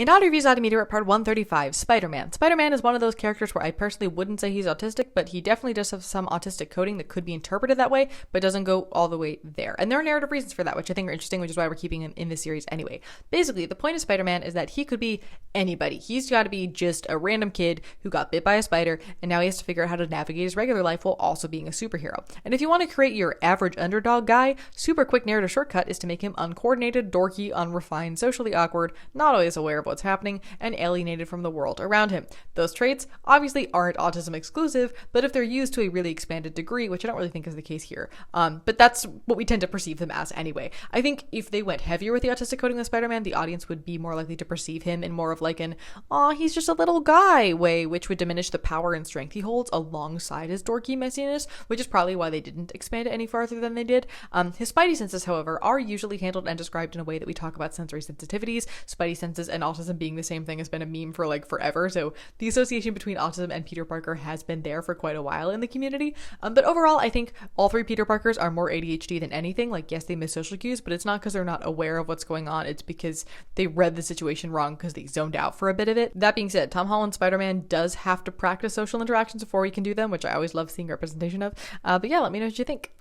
In Odd Reviews Odd Meteor Part 135, Spider-Man. Spider-Man is one of those characters where I personally wouldn't say he's autistic, but he definitely does have some autistic coding that could be interpreted that way, but doesn't go all the way there. And there are narrative reasons for that, which I think are interesting, which is why we're keeping him in this series anyway. Basically, the point of Spider-Man is that he could be anybody. He's got to be just a random kid who got bit by a spider, and now he has to figure out how to navigate his regular life while also being a superhero. And if you want to create your average underdog guy, super quick narrative shortcut is to make him uncoordinated, dorky, unrefined, socially awkward, not always aware of what's happening, and alienated from the world around him. Those traits obviously aren't autism exclusive, but if they're used to a really expanded degree, which I don't really think is the case here, but that's what we tend to perceive them as anyway. I think if they went heavier with the autistic coding of Spider-Man, the audience would be more likely to perceive him in more of like an, aw, he's just a little guy way, which would diminish the power and strength he holds alongside his dorky messiness, which is probably why they didn't expand it any farther than they did. His spidey senses, however, are usually handled and described in a way that we talk about sensory sensitivities. Spidey senses and autism being the same thing has been a meme for like forever, so the association between autism and Peter Parker has been there for quite a while in the community. But overall, I think all three Peter Parkers are more ADHD than anything. Like, yes, they miss social cues, but it's not because they're not aware of what's going on. It's because they read the situation wrong because they zoned out for a bit of it. That being said, Tom Holland's Spider-Man does have to practice social interactions before he can do them, which I always love seeing representation of. But yeah, let me know what you think.